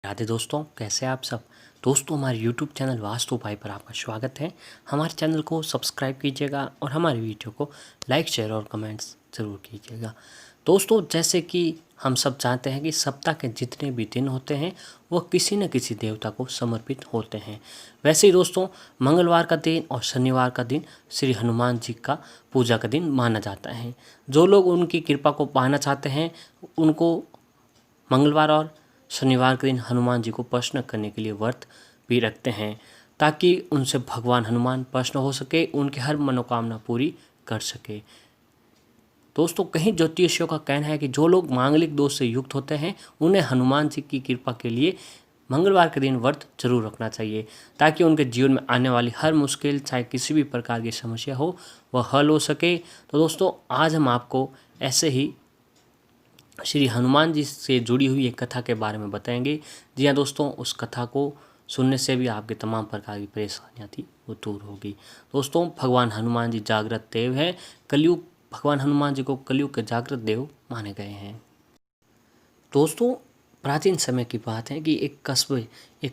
राधे दोस्तों, कैसे हैं आप सब। दोस्तों, हमारे YouTube चैनल वास्तु भाई पर आपका स्वागत है। हमारे चैनल को सब्सक्राइब कीजिएगा और हमारी वीडियो को लाइक शेयर और कमेंट्स ज़रूर कीजिएगा। दोस्तों, जैसे कि हम सब जानते हैं कि सप्ताह के जितने भी दिन होते हैं वो किसी न किसी देवता को समर्पित होते हैं। वैसे ही दोस्तों, मंगलवार का दिन और शनिवार का दिन श्री हनुमान जी का पूजा का दिन माना जाता है। जो लोग उनकी कृपा को पाना चाहते हैं उनको मंगलवार और शनिवार के दिन हनुमान जी को प्रसन्न करने के लिए व्रत भी रखते हैं, ताकि उनसे भगवान हनुमान प्रसन्न हो सके, उनकी हर मनोकामना पूरी कर सके। दोस्तों, कहीं ज्योतिषियों का कहना है कि जो लोग मांगलिक दोष से युक्त होते हैं उन्हें हनुमान जी की कृपा के लिए मंगलवार के दिन व्रत जरूर रखना चाहिए, ताकि उनके जीवन में आने वाली हर मुश्किल, चाहे किसी भी प्रकार की समस्या हो, वह हल हो सके। तो दोस्तों, आज हम आपको ऐसे ही श्री हनुमान जी से जुड़ी हुई एक कथा के बारे में बताएंगे। जी हाँ दोस्तों, उस कथा को सुनने से भी आपके तमाम प्रकार की परेशानियाँ थी वो दूर होगी। दोस्तों, भगवान हनुमान जी जागृत देव हैं। कलयुग भगवान हनुमान जी को कलयुग के जागृत देव माने गए हैं। दोस्तों, प्राचीन समय की बात है कि एक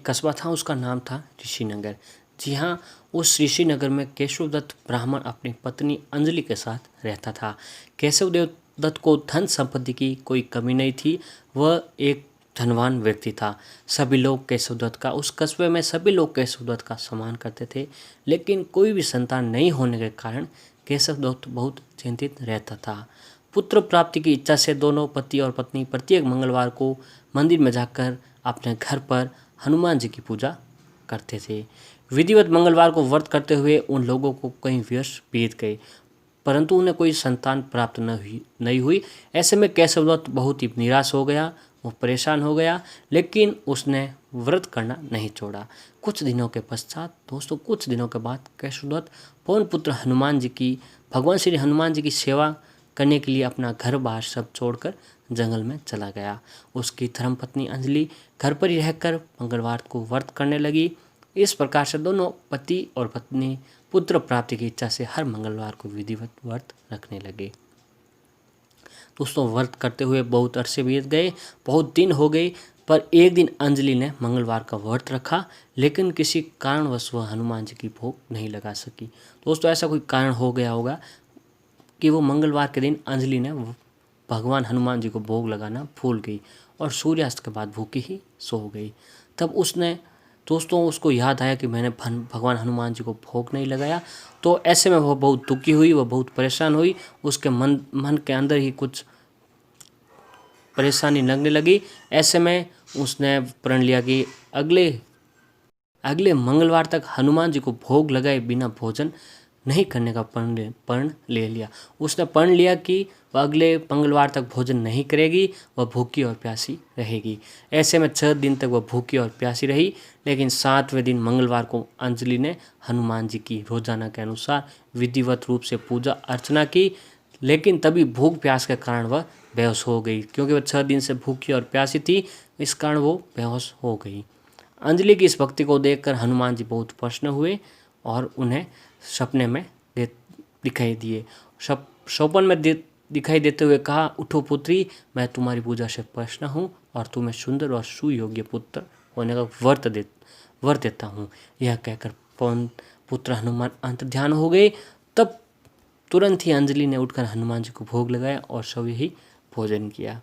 कस्बा था, उसका नाम था ऋषिनगर। जी हाँ, उस ऋषिनगर में केशवदत्त ब्राह्मण अपनी पत्नी अंजलि के साथ रहता था। केशवदेव दत्त को धन संपत्ति की कोई कमी नहीं थी। वह एक धनवान व्यक्ति था। सभी लोग केशवदत्त का, उस कस्बे में सभी लोग केशवदत्त का सम्मान करते थे, लेकिन कोई भी संतान नहीं होने के कारण केशवदत्त बहुत चिंतित रहता था। पुत्र प्राप्ति की इच्छा से दोनों पति और पत्नी प्रत्येक मंगलवार को मंदिर में जाकर अपने घर पर हनुमान जी की पूजा करते थे। विधिवत मंगलवार को व्रत करते हुए उन लोगों को कई वर्ष बीत गए, परंतु उन्हें कोई संतान प्राप्त नहीं हुई। ऐसे में केशवदत्त बहुत ही निराश हो गया, वो परेशान हो गया, लेकिन उसने व्रत करना नहीं छोड़ा। कुछ दिनों के बाद केशवदत्त पवन पुत्र हनुमान जी की, भगवान श्री हनुमान जी की सेवा करने के लिए अपना घर बार सब छोड़कर जंगल में चला गया। उसकी धर्मपत्नी अंजलि घर पर ही रहकर मंगलवार को व्रत करने लगी। इस प्रकार से दोनों पति और पत्नी पुत्र प्राप्ति की इच्छा से हर मंगलवार को विधिवत व्रत रखने लगे। दोस्तों, व्रत करते हुए बहुत अरसे बीत गए, बहुत दिन हो गए, पर एक दिन अंजलि ने मंगलवार का व्रत रखा, लेकिन किसी कारणवश वह हनुमान जी की भोग नहीं लगा सकी। दोस्तों, ऐसा कोई कारण हो गया होगा कि वो मंगलवार के दिन अंजलि ने भगवान हनुमान जी को भोग लगाना भूल गई और सूर्यास्त के बाद भूखी ही सो गई। तब उसको याद आया कि मैंने भगवान हनुमान जी को भोग नहीं लगाया। तो ऐसे में वह बहुत दुखी हुई, वह बहुत परेशान हुई। उसके मन के अंदर ही कुछ परेशानी लगने लगी। ऐसे में उसने प्रण लिया कि अगले मंगलवार तक हनुमान जी को भोग लगाए बिना भोजन नहीं करने का प्रण ले लिया। उसने प्रण लिया कि वह अगले मंगलवार तक भोजन नहीं करेगी, वह भूखी और प्यासी रहेगी। ऐसे में 6 दिन तक वह भूखी और प्यासी रही, लेकिन 7वें दिन मंगलवार को अंजलि ने हनुमान जी की रोजाना के अनुसार विधिवत रूप से पूजा अर्चना की, लेकिन तभी भूख प्यास के कारण वह बेहोश हो गई। क्योंकि वह 6 दिन से भूखी और प्यासी थी, इस कारण वो बेहोश हो गई। अंजलि की इस भक्ति को देखकर हनुमान जी बहुत प्रसन्न हुए और उन्हें सपने में दिखाई दिए। स्वप्न में दिखाई देते हुए कहा, उठो पुत्री, मैं तुम्हारी पूजा से प्रसन्न हूँ और तुम्हें सुंदर और सुयोग्य पुत्र होने का वर देता हूँ। यह कहकर पवन पुत्र हनुमान अंतर्ध्यान हो गए। तब तुरंत ही अंजलि ने उठकर हनुमान जी को भोग लगाया और सभी ही भोजन किया।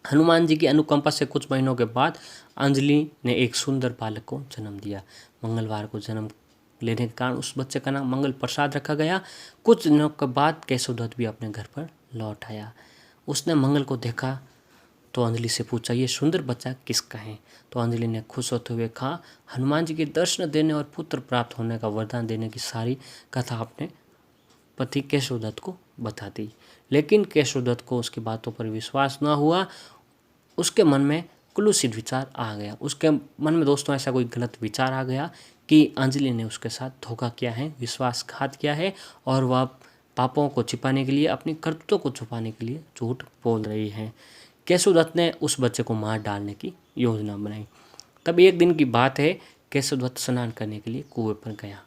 हनुमान जी की अनुकंपा से कुछ महीनों के बाद अंजलि ने एक सुंदर बालक को जन्म दिया। मंगलवार को जन्म लेने के कारण उस बच्चे का नाम मंगल प्रसाद रखा गया। कुछ दिनों के बाद केशवदत्त भी अपने घर पर लौट आया। उसने मंगल को देखा तो अंजलि से पूछा, ये सुंदर बच्चा किसका है। तो अंजलि ने खुश होते हुए कहा, हनुमान जी के दर्शन देने और पुत्र प्राप्त होने का वरदान देने की सारी कथा अपने पति केशवदत्त को बता दी। लेकिन केशवदत्त को उसकी बातों पर विश्वास न हुआ। उसके मन में कुलुषित विचार आ गया। उसके मन में दोस्तों ऐसा कोई गलत विचार आ गया कि अंजलि ने उसके साथ धोखा किया है, विश्वासघात किया है और वह पापों को छिपाने के लिए, अपनी करतूतों को छुपाने के लिए झूठ बोल रही है। केशवदत्त ने उस बच्चे को मार डालने की योजना बनाई। तब एक दिन की बात है, केशवदत्त स्नान करने के लिए कुएं पर गया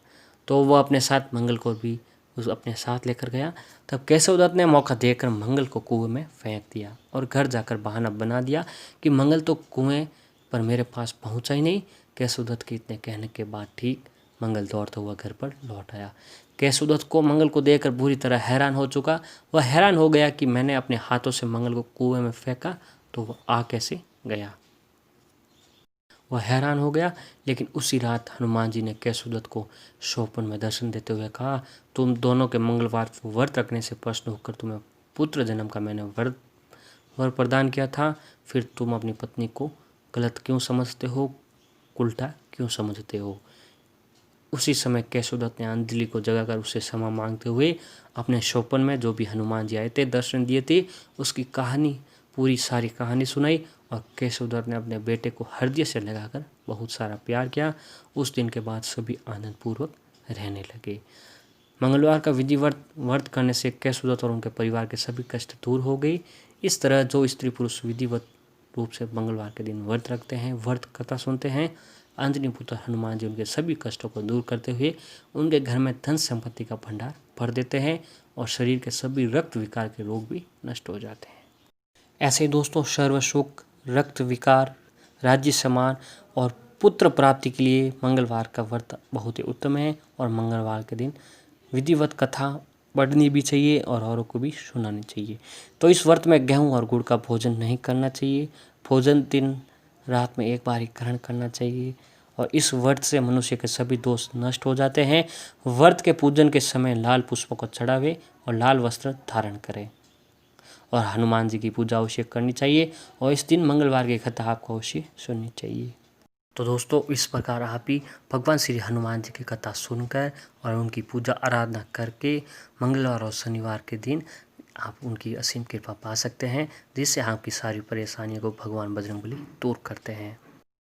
तो वह अपने साथ मंगल को भी उस अपने साथ लेकर गया। तब केशवदत्त ने मौका देखकर मंगल को कुएं में फेंक दिया और घर जाकर बहाना बना दिया कि मंगल तो कुएं पर मेरे पास पहुंचा ही नहीं। केशवदत्त के इतने कहने के बाद ठीक मंगल दौड़ता हुआ घर पर लौट आया। केशवदत्त को मंगल को देखकर बुरी तरह हैरान हो चुका। वह हैरान हो गया कि मैंने अपने हाथों से मंगल को कुएं में फेंका तो वह आ कैसे गया। वह हैरान हो गया। लेकिन उसी रात हनुमान जी ने केशवदत्त को स्वप्न में दर्शन देते हुए कहा, तुम दोनों के मंगलवार को व्रत रखने से प्रसन्न होकर तुम्हें पुत्र जन्म का मैंने वर प्रदान किया था। फिर तुम अपनी पत्नी को गलत क्यों समझते हो, उल्टा क्यों समझते हो। उसी समय केशवदत्त ने अंजलि को जगाकर उससे क्षमा मांगते हुए अपने स्वप्न में जो भी हनुमान जी आए थे दर्शन दिए थे उसकी कहानी, पूरी सारी कहानी सुनाई और केशवदत्त ने अपने बेटे को हृदय से लगाकर बहुत सारा प्यार किया। उस दिन के बाद सभी आनंदपूर्वक रहने लगे। मंगलवार का विधिवत व्रत करने से केशवदत्त और उनके परिवार के सभी कष्ट दूर हो गए। इस तरह जो स्त्री पुरुष विधिवत रूप से मंगलवार के दिन व्रत रखते हैं, व्रत कथा सुनते हैं, अंजनी पुत्र हनुमान जी उनके सभी कष्टों को दूर करते हुए उनके घर में धन संपत्ति का भंडार भर देते हैं और शरीर के सभी रक्त विकार के रोग भी नष्ट हो जाते हैं। ऐसे ही दोस्तों सर्व सुख, रक्त विकार, राज्य सम्मान और पुत्र प्राप्ति के लिए मंगलवार का व्रत बहुत ही उत्तम है और मंगलवार के दिन विधिवत कथा पढ़नी भी चाहिए और औरों को भी सुनानी चाहिए। तो इस व्रत में गेहूं और गुड़ का भोजन नहीं करना चाहिए। भोजन दिन रात में एक बार ही ग्रहण करना चाहिए और इस व्रत से मनुष्य के सभी दोष नष्ट हो जाते हैं। व्रत के पूजन के समय लाल पुष्पों को चढ़ावे और लाल वस्त्र धारण करें और हनुमान जी की पूजा अवश्य करनी चाहिए और इस दिन मंगलवार की कथा आपको अवश्य सुननी चाहिए। तो दोस्तों इस प्रकार आप भी भगवान श्री हनुमान जी की कथा सुनकर और उनकी पूजा आराधना करके मंगलवार और शनिवार के दिन आप उनकी असीम कृपा पा सकते हैं, जिससे आपकी सारी परेशानियों को भगवान बजरंगबली दूर करते हैं।